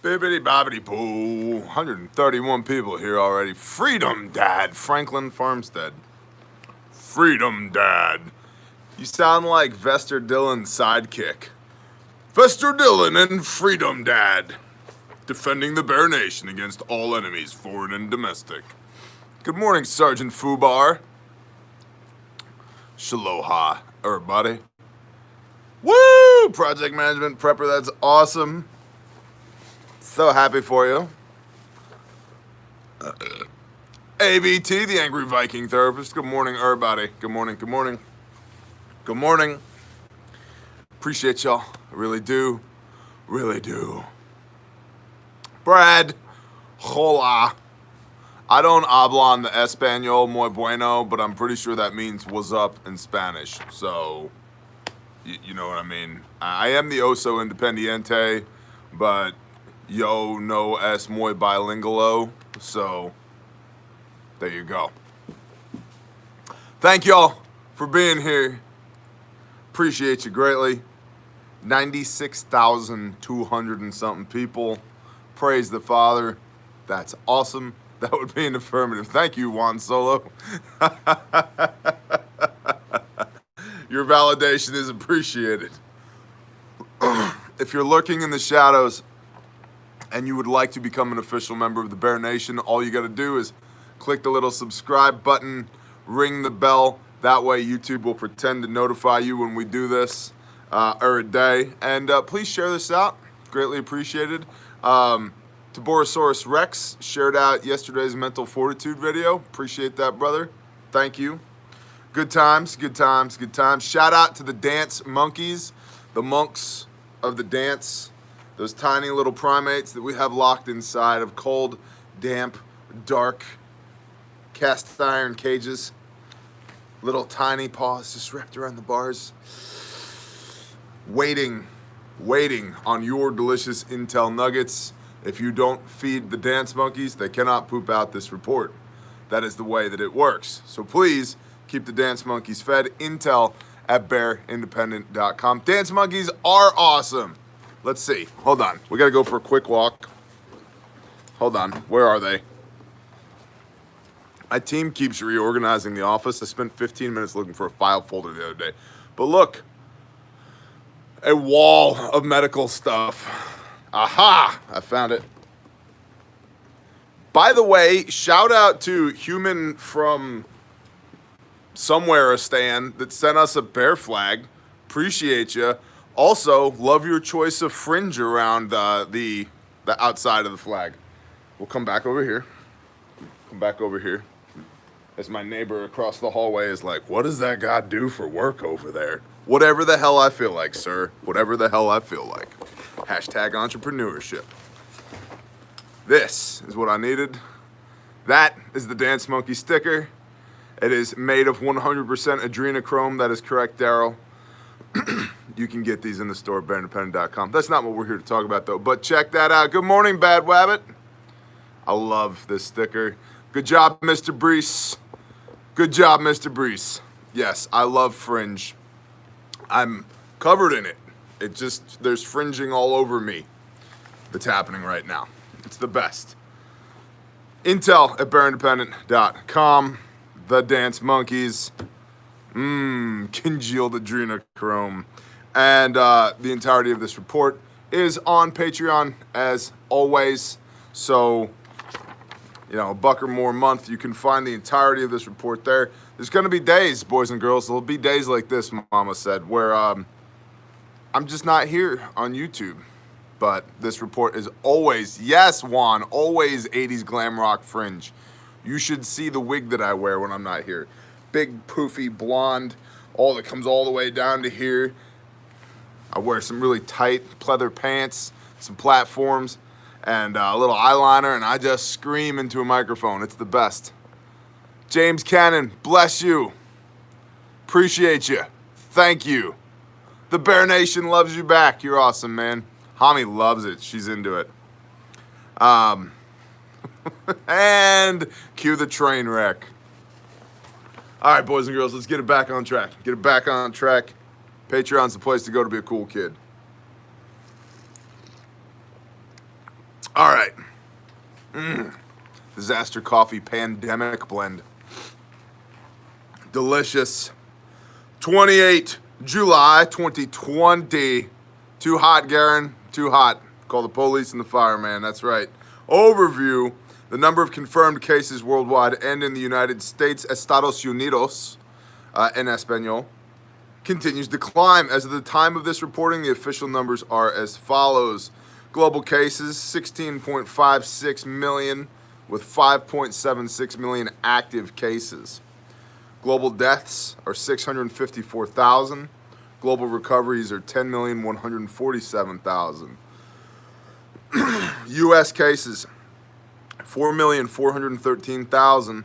Bibbity bobbity boo. 131 people here already. Freedom Dad, Franklin Farmstead. Freedom Dad. You sound like Vester Dillon's sidekick. Vester Dillon and Freedom Dad. Defending the Bear Nation against all enemies, foreign and domestic. Good morning, Sergeant Fubar. Shaloha, everybody. Woo! Project Management Prepper, that's awesome. So happy for you. AVT, the Angry Viking Therapist. Good morning, everybody. Good morning, good morning. Good morning. Appreciate y'all. I really do. Really do. Brad. Hola. I don't habla en español muy bueno, but I'm pretty sure that means what's up in Spanish. So, you know what I mean. I am the oso independiente, but yo no es muy bilingualo. So, there you go. Thank y'all for being here. Appreciate you greatly. 96,200 and something people. Praise the Father. That's awesome. That would be an affirmative. Thank you, Juan Solo. Your validation is appreciated. If you're lurking in the shadows and you would like to become an official member of the Bear Nation, all you got to do is click the little subscribe button, ring the bell. That way YouTube will pretend to notify you when we do this every day. And please share this out. Greatly appreciated. Taborosaurus Rex shared out yesterday's mental fortitude video. Appreciate that, brother. Thank you. Good times, good times, good times. Shout out to the dance monkeys, the monks of the dance, those tiny little primates that we have locked inside of cold, damp, dark, cast iron cages. Little tiny paws just wrapped around the bars. Waiting on your delicious intel nuggets. If you don't feed the dance monkeys, they cannot poop out this report. That is the way that it works. So please keep the dance monkeys fed. Intel at bearindependent.com. Dance monkeys are awesome. Let's see. Hold on. We got to go for a quick walk. Hold on. Where are they? My team keeps reorganizing the office. I spent 15 minutes looking for a file folder the other day. But look, a wall of medical stuff. Aha! I found it. By the way, shout out to Human from somewhere, a stand that sent us a bear flag. Appreciate you. Also, love your choice of fringe around the outside of the flag. We'll come back over here. Come back over here. As my neighbor across the hallway is like, what does that guy do for work over there? Whatever the hell I feel like, sir. Whatever the hell I feel like. Hashtag entrepreneurship. This is what I needed. That is the Dance Monkey sticker. It is made of 100% adrenochrome. That is correct, Daryl. You can get these in the store at bearindependent.com. That's not what we're here to talk about, though. But check that out. Good morning, Bad Wabbit. I love this sticker. Good job, Mr. Brees. Good job, Mr. Brees. Yes, I love fringe. I'm covered in it. It just, there's fringing all over me that's happening right now. It's the best. Intel at bearindependent.com. The Dance Monkeys. Congealed adrenochrome. And the entirety of this report is on Patreon as always. So, you know, $1 or more a month, you can find the entirety of this report there. There's going to be days, boys and girls, there'll be days like this, Mama said, where I'm just not here on YouTube. But this report is always, yes, Juan, always 80s glam rock fringe. You should see the wig that I wear when I'm not here. Big, poofy, blonde, all that comes all the way down to here. I wear some really tight pleather pants, some platforms, and a little eyeliner, and I just scream into a microphone. It's the best. James Cannon, bless you. Appreciate you. Thank you. The Bear Nation loves you back. You're awesome, man. Hami loves it. She's into it. And cue the train wreck. All right, boys and girls, let's get it back on track. Get it back on track. Patreon's the place to go to be a cool kid. All right. Disaster coffee pandemic blend. Delicious. 28 July 2020. Too hot, Garen. Too hot. Call the police and the fireman. That's right. Overview. The number of confirmed cases worldwide and in the United States, Estados Unidos, en español, continues to climb. As of the time of this reporting, the official numbers are as follows. Global cases, 16.56 million, with 5.76 million active cases. Global deaths are 654,000. Global recoveries are 10,147,000. U.S. cases, 4,413,000,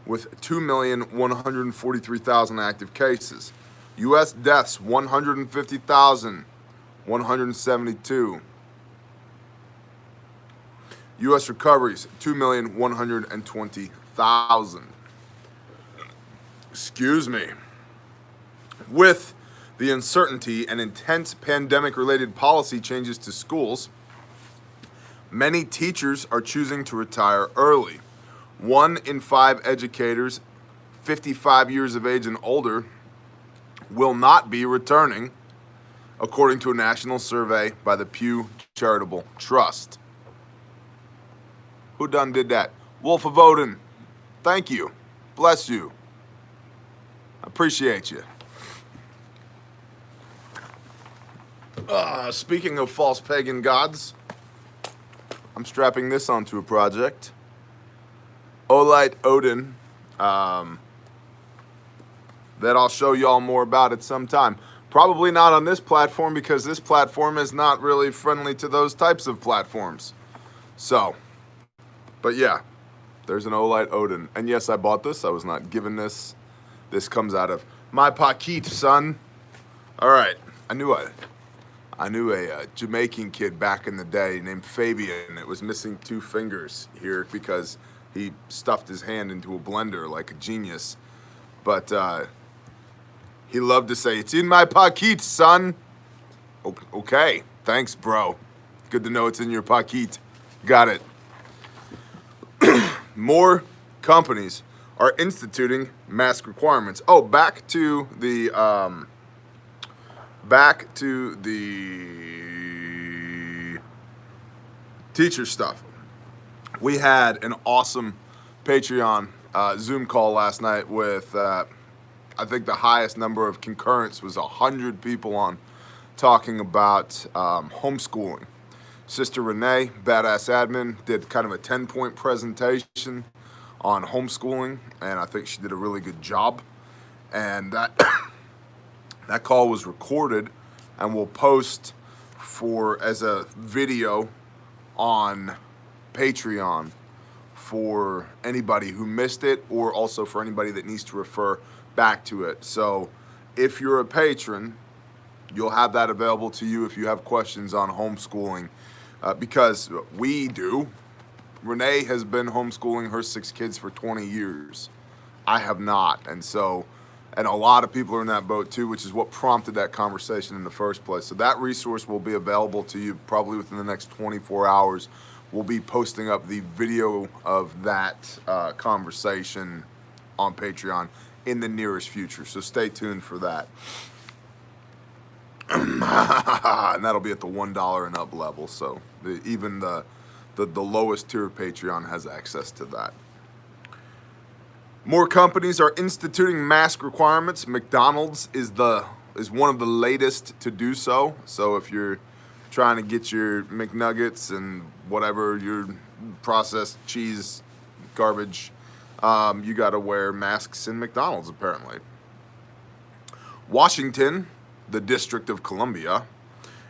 with 2,143,000 active cases. U.S. deaths, 150,172. U.S. recoveries, 2,120,000. Excuse me. With the uncertainty and intense pandemic-related policy changes to schools, many teachers are choosing to retire early. 1 in 5 educators 55 years of age and older will not be returning, according to a national survey by the Pew Charitable Trust. Who done did that? Wolf of Odin. Thank you. Bless you. Appreciate you. Speaking of false pagan gods, I'm strapping this onto a project. Olight Odin, that I'll show y'all more about at some time. Probably not on this platform because this platform is not really friendly to those types of platforms. So, but yeah, there's an Olight Odin. And yes, I bought this. I was not given this. This comes out of my pocket, son. All right, I knew a Jamaican kid back in the day named Fabian. It was missing 2 fingers here because he stuffed his hand into a blender like a genius. But he loved to say, "It's in my pocket, son." Okay, thanks, bro. Good to know it's in your pocket. Got it. More companies are instituting mask requirements. Oh, back to the teacher stuff. We had an awesome Patreon Zoom call last night with, I think the highest number of concurrence was 100 people on, talking about homeschooling. Sister Renee, badass admin, did kind of a 10-point presentation on homeschooling, and I think she did a really good job. And that that call was recorded and will post as a video on Patreon for anybody who missed it, or also for anybody that needs to refer back to it. So if you're a patron, you'll have that available to you if you have questions on homeschooling, because we do. Renee has been homeschooling her 6 kids for 20 years. I have not. And a lot of people are in that boat too, which is what prompted that conversation in the first place. So that resource will be available to you probably within the next 24 hours. We'll be posting up the video of that conversation on Patreon in the nearest future. So stay tuned for that. And that'll be at the $1 and up level. So even the lowest tier of Patreon has access to that. More companies are instituting mask requirements. McDonald's is one of the latest to do so. So if you're trying to get your McNuggets and whatever your processed cheese garbage, you got to wear masks in McDonald's apparently. Washington, the District of Columbia,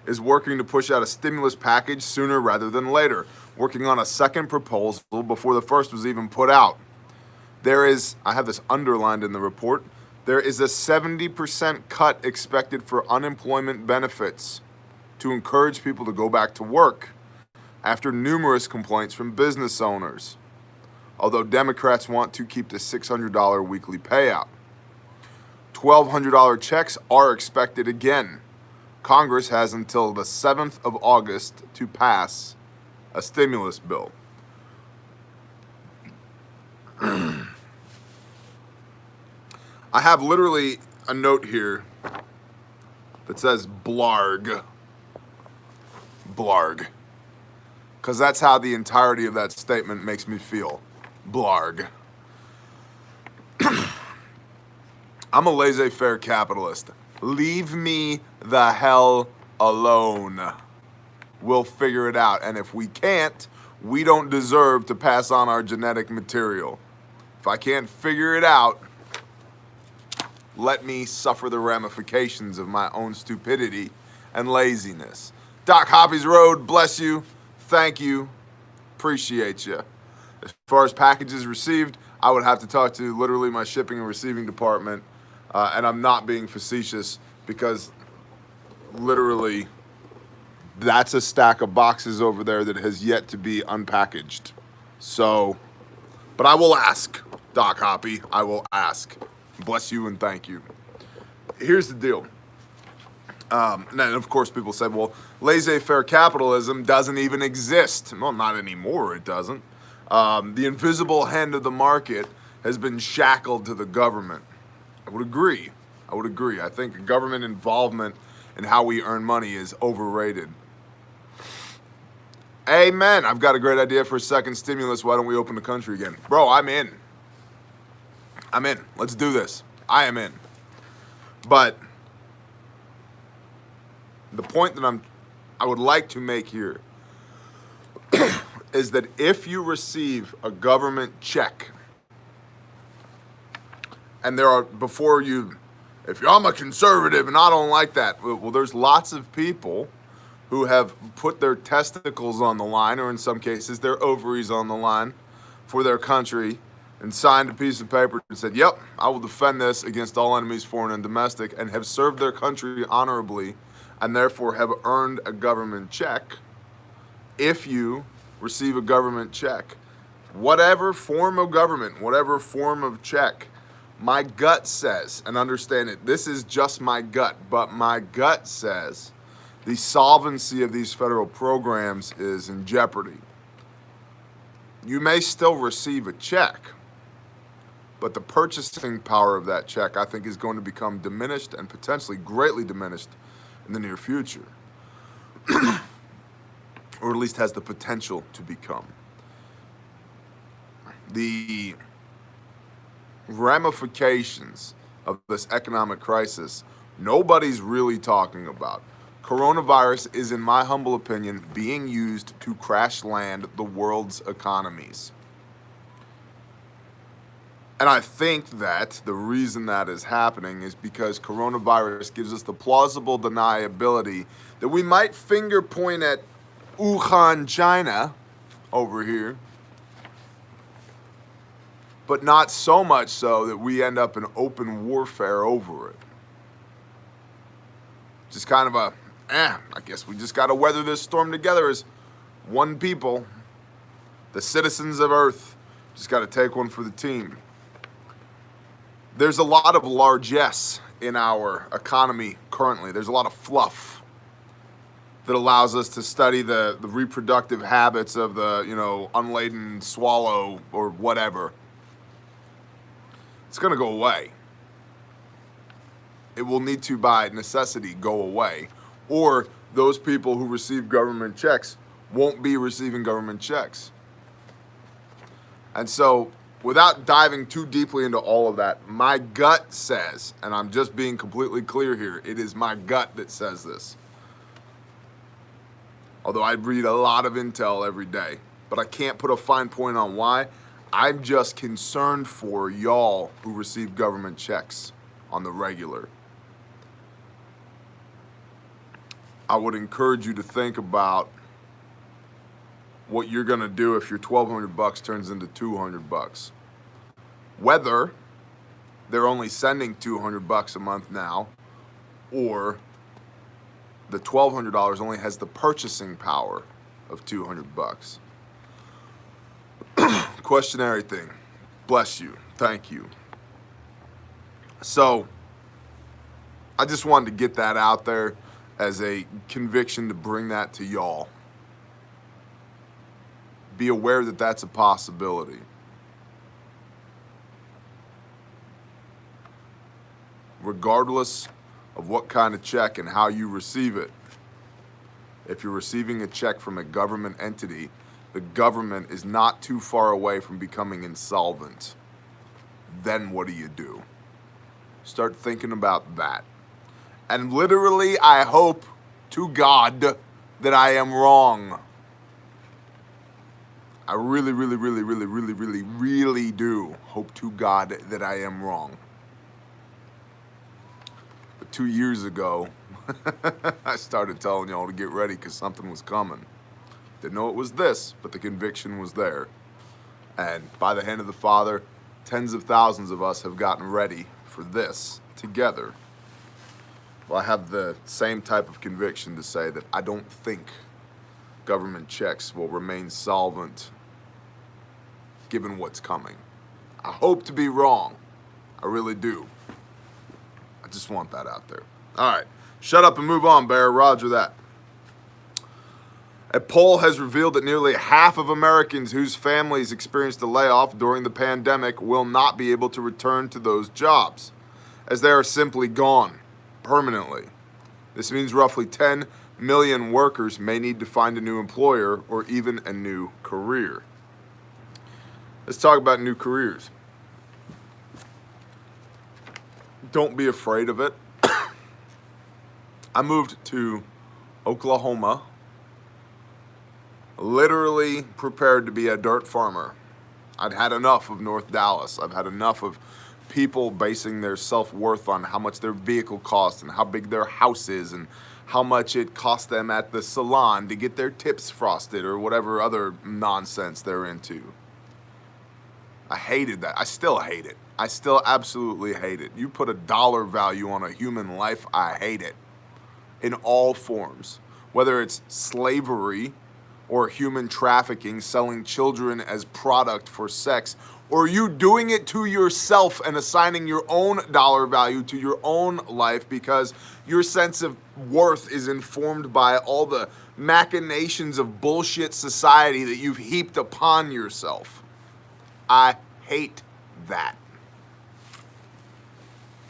is working to push out a stimulus package sooner rather than later, working on a second proposal before the first was even put out. I have this underlined in the report, there is a 70% cut expected for unemployment benefits to encourage people to go back to work after numerous complaints from business owners, although Democrats want to keep the $600 weekly payout. $1,200 checks are expected again. Congress has until the 7th of August to pass a stimulus bill. I have literally a note here that says blarg. Blarg. Because that's how the entirety of that statement makes me feel. Blarg. I'm a laissez-faire capitalist. Leave me the hell alone. We'll figure it out. And if we can't, we don't deserve to pass on our genetic material. If I can't figure it out, let me suffer the ramifications of my own stupidity and laziness. Doc Hoppy's Road, bless you. Thank you. Appreciate you. As far as packages received, I would have to talk to literally my shipping and receiving department. And I'm not being facetious because literally that's a stack of boxes over there that has yet to be unpackaged. So, but I will ask, Doc Hoppy. I will ask. Bless you and thank you. Here's the deal. And then, of course, people say, well, laissez-faire capitalism doesn't even exist. Well, not anymore, it doesn't. The invisible hand of the market has been shackled to the government. I would agree. I think government involvement in how we earn money is overrated. Amen. I've got a great idea for a second stimulus. Why don't we open the country again? Bro, I'm in. Let's do this. I am in. But the point that I would like to make here is that if you receive a government check, and if I'm a conservative and I don't like that, well, there's lots of people who have put their testicles on the line, or in some cases their ovaries on the line for their country, and signed a piece of paper and said, yep, I will defend this against all enemies, foreign and domestic, and have served their country honorably, and therefore have earned a government check. If you receive a government check, whatever form of government, whatever form of check, my gut says, and understand it, this is just my gut, but my gut says the solvency of these federal programs is in jeopardy. You may still receive a check, but the purchasing power of that check, I think, is going to become diminished and potentially greatly diminished in the near future. Or at least has the potential to become. The ramifications of this economic crisis, nobody's really talking about. Coronavirus is, in my humble opinion, being used to crash land the world's economies. And I think that the reason that is happening is because coronavirus gives us the plausible deniability that we might finger point at Wuhan, China, over here, but not so much so that we end up in open warfare over it. Just kind of I guess we just got to weather this storm together as one people, the citizens of Earth. Just got to take one for the team. There's a lot of largesse in our economy currently. There's a lot of fluff that allows us to study the reproductive habits of the, unladen swallow or whatever. It's going to go away. It will need to, by necessity, go away. Or those people who receive government checks won't be receiving government checks. And so, without diving too deeply into all of that, my gut says, and I'm just being completely clear here, it is my gut that says this. Although I read a lot of intel every day, but I can't put a fine point on why. I'm just concerned for y'all who receive government checks on the regular. I would encourage you to think about what you're gonna do if your $1,200 turns into $200. Whether they're only sending $200 a month now, or the $1,200 only has the purchasing power of $200. Questionary thing. Bless you. Thank you. So, I just wanted to get that out there as a conviction to bring that to y'all. be aware that that's a possibility. Regardless of what kind of check and how you receive it, if you're receiving a check from a government entity, the government is not too far away from becoming insolvent. Then what do? Start thinking about that. And literally, I hope to God that I am wrong. I really, really, really, really, really, really, really do hope to God that I am wrong. But 2 years ago, I started telling y'all to get ready because something was coming. Didn't know it was this, but the conviction was there. And by the hand of the Father, tens of thousands of us have gotten ready for this together. Well, I have the same type of conviction to say that I don't think government checks will remain solvent given what's coming. I hope to be wrong. I really do. I just want that out there. All right. Shut up and move on, Bear. Roger that. A poll has revealed that nearly half of Americans whose families experienced a layoff during the pandemic will not be able to return to those jobs, as they are simply gone permanently. This means roughly 10 million workers may need to find a new employer or even a new career. Let's talk about new careers. Don't be afraid of it. I moved to Oklahoma, literally prepared to be a dirt farmer. I'd had enough of North Dallas. I've had enough of people basing their self-worth on how much their vehicle costs and how big their house is and how much it costs them at the salon to get their tips frosted or whatever other nonsense they're into. I hated that. I still hate it. I still absolutely hate it. You put a dollar value on a human life, I hate it. In all forms. Whether it's slavery or human trafficking, selling children as product for sex, or you doing it to yourself and assigning your own dollar value to your own life because your sense of worth is informed by all the machinations of bullshit society that you've heaped upon yourself. I hate that.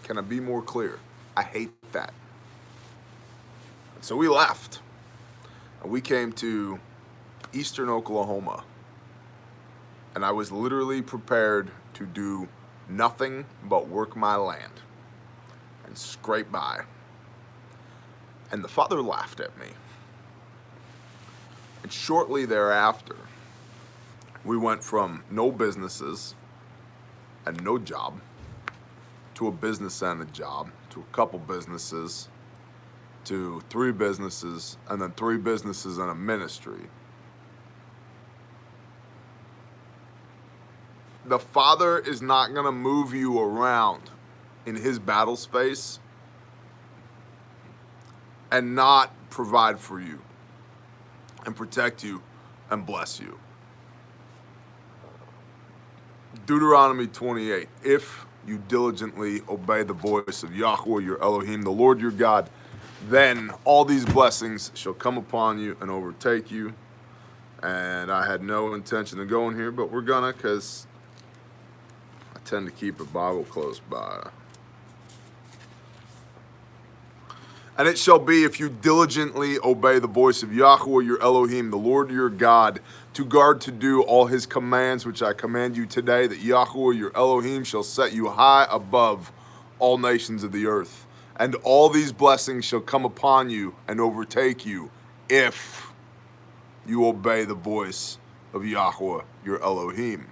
Can I be more clear? I hate that. So we left. And we came to eastern Oklahoma. And I was literally prepared to do nothing but work my land and scrape by. And the Father laughed at me. And shortly thereafter, we went from no businesses and no job to a business and a job to a couple businesses to 3 businesses and then 3 businesses and a ministry. The Father is not going to move you around in his battle space and not provide for you and protect you and bless you. Deuteronomy 28, if you diligently obey the voice of Yahweh your Elohim, the Lord your God, then all these blessings shall come upon you and overtake you. And I had no intention of going here, but we're gonna, because I tend to keep a Bible close by. And it shall be, if you diligently obey the voice of Yahweh your Elohim, the Lord your God, to guard to do all his commands which I command you today, that Yahweh your Elohim shall set you high above all nations of the earth. And all these blessings shall come upon you and overtake you if you obey the voice of Yahweh your Elohim.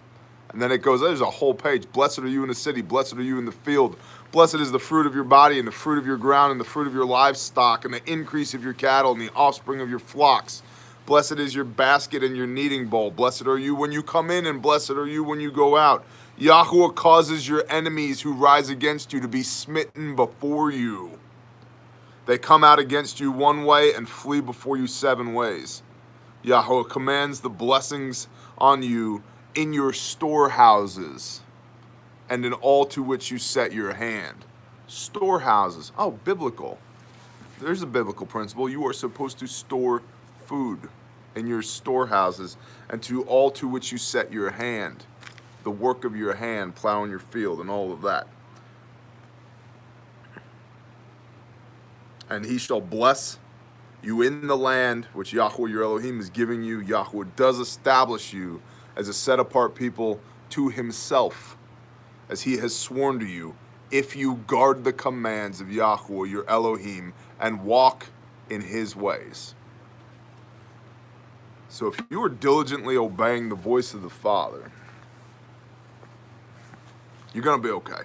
And then it goes, there's a whole page. Blessed are you in the city, blessed are you in the field. Blessed is the fruit of your body and the fruit of your ground and the fruit of your livestock and the increase of your cattle and the offspring of your flocks. Blessed is your basket and your kneading bowl. Blessed are you when you come in and blessed are you when you go out. Yahweh causes your enemies who rise against you to be smitten before you. They come out against you one way and flee before you 7 ways. Yahweh commands the blessings on you in your storehouses and in all to which you set your hand. Storehouses. Oh, biblical. There's a biblical principle. You are supposed to store food in your storehouses, and to all to which you set your hand, the work of your hand, plowing your field, and all of that. And he shall bless you in the land which Yahweh your Elohim is giving you. Yahweh does establish you as a set-apart people to himself, as he has sworn to you, if you guard the commands of Yahweh your Elohim and walk in his ways. So if you are diligently obeying the voice of the Father, you're going to be okay.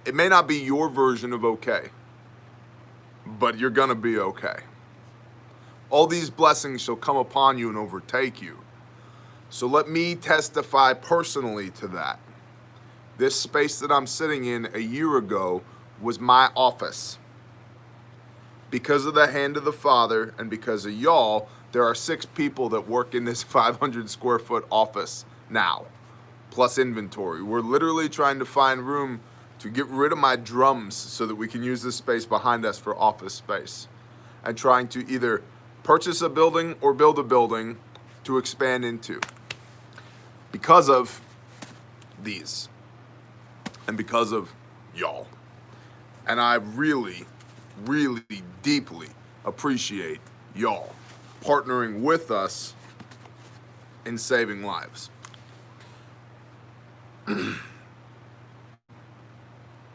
It may not be your version of okay, but you're going to be okay. All these blessings shall come upon you and overtake you. So let me testify personally to that. This space that I'm sitting in a year ago was my office. Because of the hand of the Father and because of y'all, there are 6 people that work in this 500 square foot office now, plus inventory. We're literally trying to find room to get rid of my drums so that we can use this space behind us for office space, and trying to either purchase a building or build a building to expand into because of these and because of y'all. And I really, really deeply appreciate y'all partnering with us in saving lives.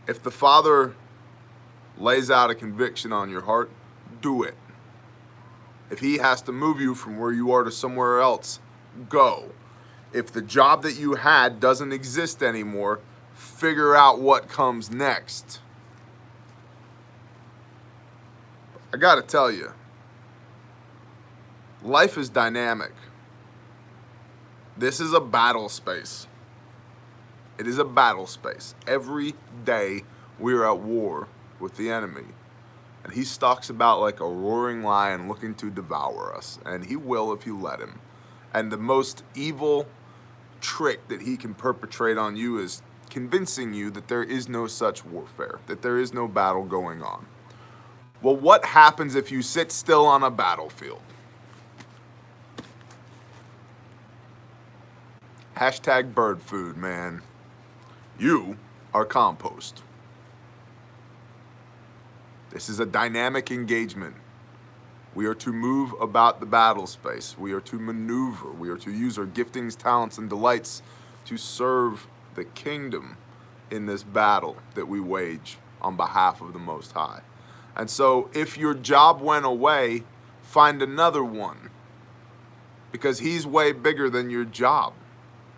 If the Father lays out a conviction on your heart, do it. If he has to move you from where you are to somewhere else, go. If the job that you had doesn't exist anymore, figure out what comes next. I gotta tell you, life is dynamic. This is a battle space. It is a battle space. Every day we are at war with the enemy. And he stalks about like a roaring lion looking to devour us. And he will if you let him. And the most evil trick that he can perpetrate on you is convincing you that there is no such warfare, that there is no battle going on. Well, what happens if you sit still on a battlefield? Hashtag bird food, man. You are compost. This is a dynamic engagement. We are to move about the battle space. We are to maneuver. We are to use our giftings, talents, and delights to serve the kingdom in this battle that we wage on behalf of the Most High. And so if your job went away, find another one, because he's way bigger than your job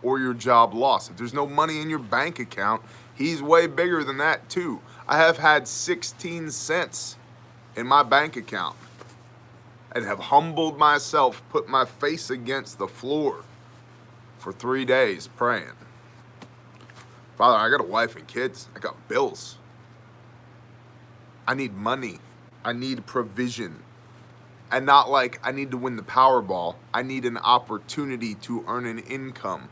or your job loss. If there's no money in your bank account, he's way bigger than that too. I have had 16 cents in my bank account and have humbled myself, put my face against the floor for 3 days praying. Father, I got a wife and kids. I got bills. I need money. I need provision. And not like I need to win the Powerball. I need an opportunity to earn an income.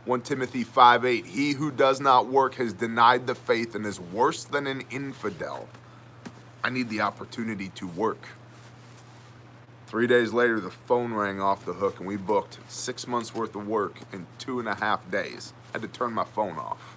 1 Timothy 5:8, he who does not work has denied the faith and is worse than an infidel. I need the opportunity to work. 3 days later, the phone rang off the hook and we booked 6 months worth of work in 2.5 days. I had to turn my phone off.